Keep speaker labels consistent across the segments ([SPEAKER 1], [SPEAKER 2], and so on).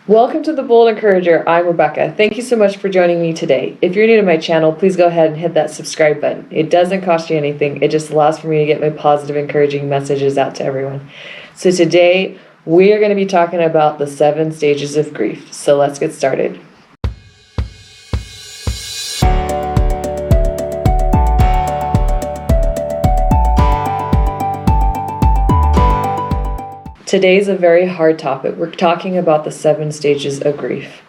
[SPEAKER 1] Welcome to the Bold Encourager. I'm Rebecca. Thank you so much for joining me today. If you're new to my channel, please go ahead and hit that subscribe button. It doesn't cost you anything. It just allows for me to get my positive, encouraging messages out to everyone. So today, we are going to be talking about the 7 stages of grief. So let's get started. Today's a very hard topic. We're talking about the 7 stages of grief.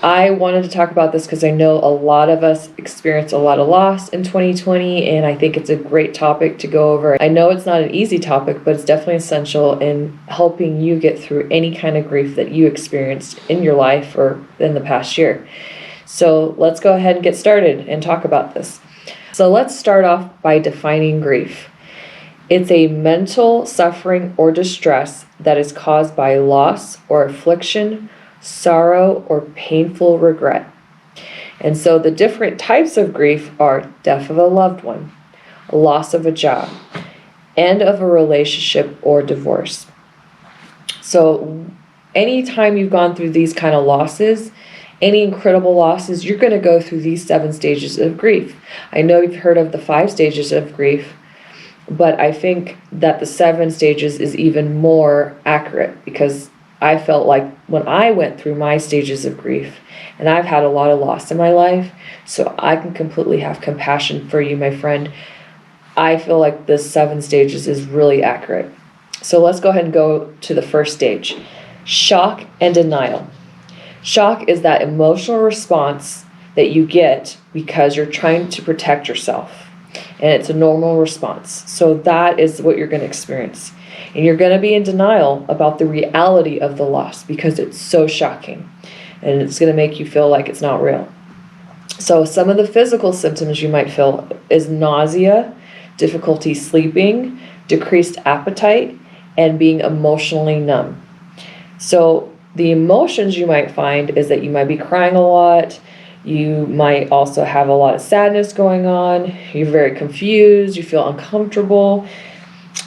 [SPEAKER 1] I wanted to talk about this because I know a lot of us experienced a lot of loss in 2020, and I think it's a great topic to go over. I know it's not an easy topic, but it's definitely essential in helping you get through any kind of grief that you experienced in your life or in the past year. So let's go ahead and get started and talk about this. So let's start off by defining grief. It's a mental suffering or distress that is caused by loss or affliction, sorrow, or painful regret. And so the different types of grief are death of a loved one, loss of a job, end of a relationship, or divorce. So anytime you've gone through these kind of losses, any incredible losses, you're going to go through these 7 stages of grief. I know you've heard of the 5 stages of grief, but I think that the 7 stages is even more accurate because I felt like when I went through my stages of grief, and I've had a lot of loss in my life, so I can completely have compassion for you, my friend. I feel like the 7 stages is really accurate. So let's go ahead and go to the first stage, shock and denial. Shock is that emotional response that you get because you're trying to protect yourself. And it's a normal response. So that is what you're going to experience. And you're going to be in denial about the reality of the loss because it's so shocking. And it's going to make you feel like it's not real. So some of the physical symptoms you might feel is nausea, difficulty sleeping, decreased appetite, and being emotionally numb. So the emotions you might find is that you might be crying a lot. You might also have a lot of sadness going on. You're very confused. You feel uncomfortable.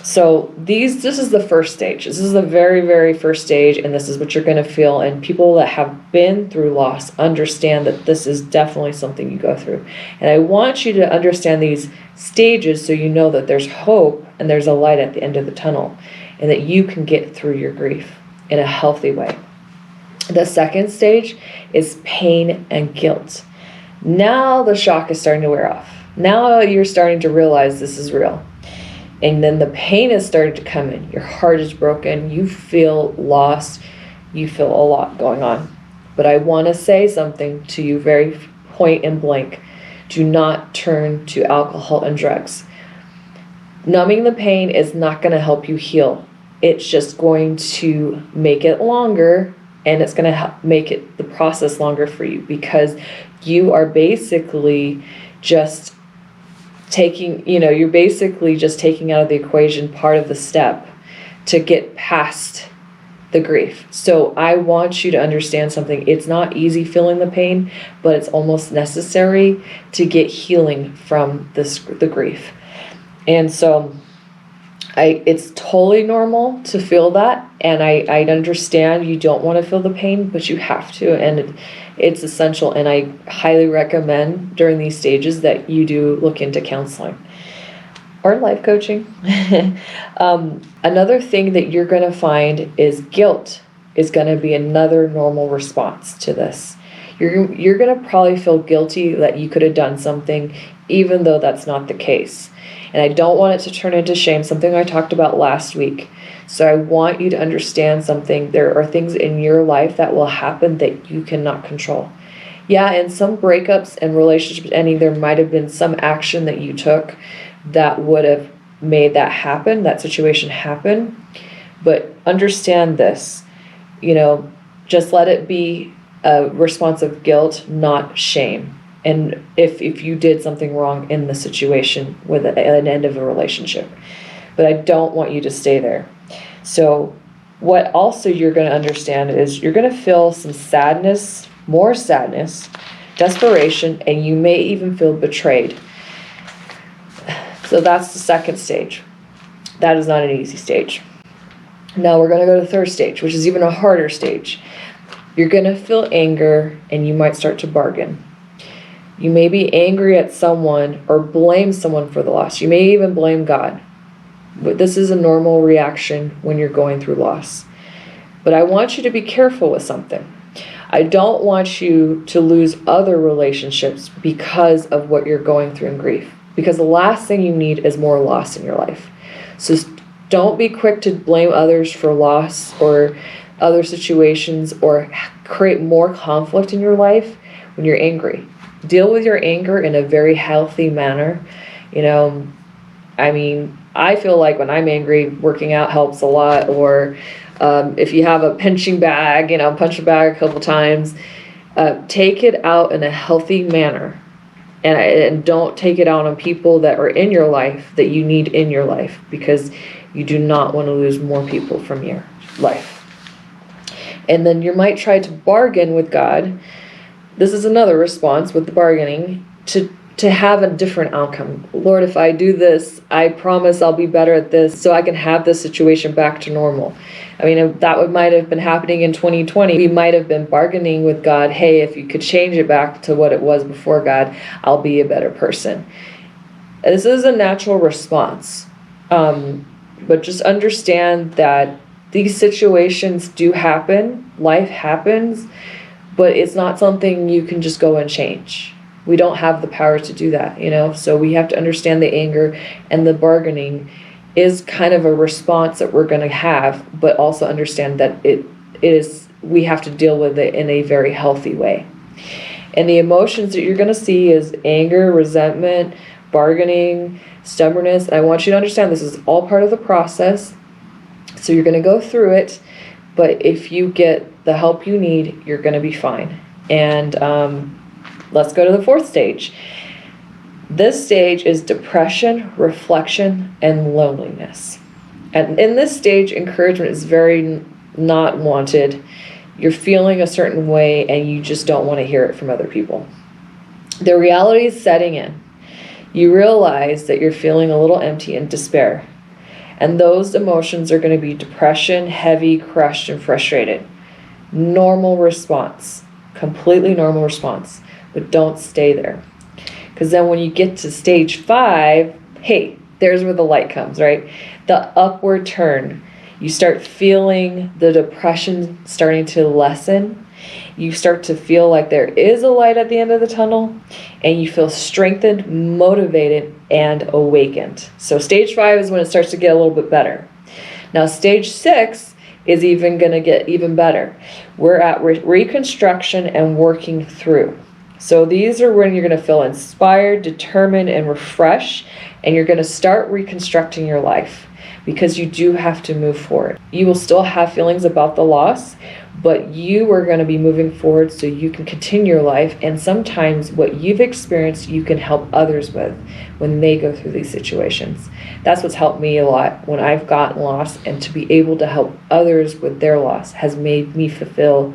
[SPEAKER 1] So this is the first stage. This is the very, very first stage, and this is what you're going to feel. And people that have been through loss understand that this is definitely something you go through. And I want you to understand these stages so you know that there's hope and there's a light at the end of the tunnel, and that you can get through your grief in a healthy way. The second stage is pain and guilt. Now the shock is starting to wear off. Now you're starting to realize this is real. And then the pain is starting to come in. Your heart is broken. You feel lost. You feel a lot going on. But I want to say something to you very point and blank. Do not turn to alcohol and drugs. Numbing the pain is not going to help you heal. It's just going to make it longer. And it's going to make it the process longer for you because you are basically just taking, you're basically just taking out of the equation part of the step to get past the grief. So I want you to understand something. It's not easy feeling the pain, but it's almost necessary to get healing from the grief. And so it's totally normal to feel that, and I understand you don't want to feel the pain, but you have to, and it's essential, and I highly recommend during these stages that you do look into counseling or life coaching. Another thing that you're going to find is guilt is going to be another normal response to this. You're going to probably feel guilty that you could have done something, even though that's not the case. And I don't want it to turn into shame, something I talked about last week. So I want you to understand something. There are things in your life that will happen that you cannot control. Yeah, in some breakups and relationships ending, there might have been some action that you took that would have made that happen, that situation happen. But understand this, just let it be a response of guilt, not shame. And if you did something wrong in the situation with an end of a relationship. But I don't want you to stay there. So what also you're going to understand is you're going to feel some sadness, more sadness, desperation, and you may even feel betrayed. So that's the second stage. That is not an easy stage. Now we're going to go to the third stage, which is even a harder stage. You're going to feel anger and you might start to bargain. You may be angry at someone or blame someone for the loss. You may even blame God. But this is a normal reaction when you're going through loss. But I want you to be careful with something. I don't want you to lose other relationships because of what you're going through in grief. Because the last thing you need is more loss in your life. So don't be quick to blame others for loss or other situations or create more conflict in your life when you're angry. Deal with your anger in a very healthy manner. I feel like when I'm angry, working out helps a lot. Or if you have a punching bag, punch a bag a couple times. Take it out in a healthy manner. And don't take it out on people that are in your life that you need in your life, because you do not want to lose more people from your life. And then you might try to bargain with God. This is another response with the bargaining, to have a different outcome. Lord, if I do this, I promise I'll be better at this so I can have this situation back to normal. That might have been happening in 2020. We might have been bargaining with God, hey, if you could change it back to what it was before, God, I'll be a better person. This is a natural response. But just understand that these situations do happen. Life happens, but it's not something you can just go and change. We don't have the power to do that, So we have to understand the anger, and the bargaining is kind of a response that we're going to have, but also understand that we have to deal with it in a very healthy way. And the emotions that you're going to see is anger, resentment, bargaining, stubbornness. And I want you to understand this is all part of the process. So you're going to go through it, but if you get the help you need, you're going to be fine. And let's go to the fourth stage. This stage is depression, reflection, and loneliness. And in this stage, encouragement is very not wanted. You're feeling a certain way and you just don't want to hear it from other people. The reality is setting in. You realize that you're feeling a little empty and despair. And those emotions are going to be depression, heavy, crushed, and frustrated. Normal response. Completely normal response. But don't stay there. Because then when you get to stage 5, hey, there's where the light comes, right? The upward turn. You start feeling the depression starting to lessen. You start to feel like there is a light at the end of the tunnel, and you feel strengthened, motivated, and awakened. So stage 5 is when it starts to get a little bit better. Now stage 6 is even going to get even better. We're at reconstruction and working through. So these are when you're going to feel inspired, determined, and refreshed, and you're going to start reconstructing your life, because you do have to move forward. You will still have feelings about the loss, but you are going to be moving forward so you can continue your life. And sometimes what you've experienced, you can help others with when they go through these situations. That's what's helped me a lot when I've gotten lost, and to be able to help others with their loss has made me fulfilled.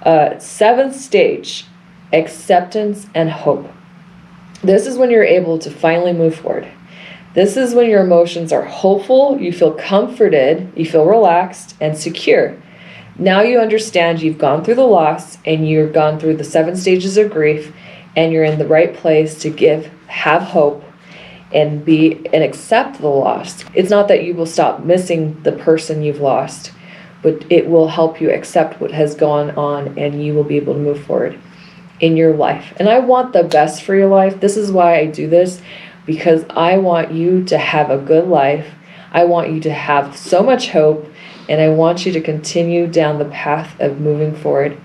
[SPEAKER 1] 7th stage, acceptance and hope. This is when you're able to finally move forward. This is when your emotions are hopeful, you feel comforted, you feel relaxed and secure. Now you understand you've gone through the loss and you've gone through the 7 stages of grief, and you're in the right place to have hope and accept the loss. It's not that you will stop missing the person you've lost, but it will help you accept what has gone on, and you will be able to move forward in your life. And I want the best for your life. This is why I do this, because I want you to have a good life. I want you to have so much hope, and I want you to continue down the path of moving forward.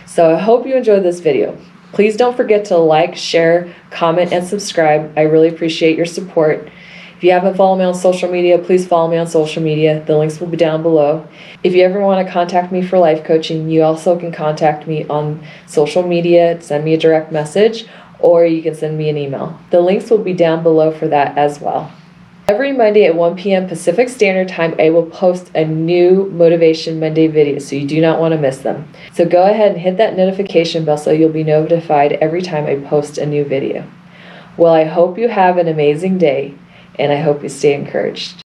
[SPEAKER 1] So I hope you enjoyed this video. Please don't forget to like, share, comment, and subscribe. I really appreciate your support. If you haven't followed me on social media, please follow me on social media. The links will be down below. If you ever want to contact me for life coaching, you also can contact me on social media, send me a direct message, or you can send me an email. The links will be down below for that as well. Every Monday at 1 p.m. Pacific Standard Time, I will post a new Motivation Monday video, so you do not want to miss them. So go ahead and hit that notification bell so you'll be notified every time I post a new video. Well, I hope you have an amazing day, and I hope you stay encouraged.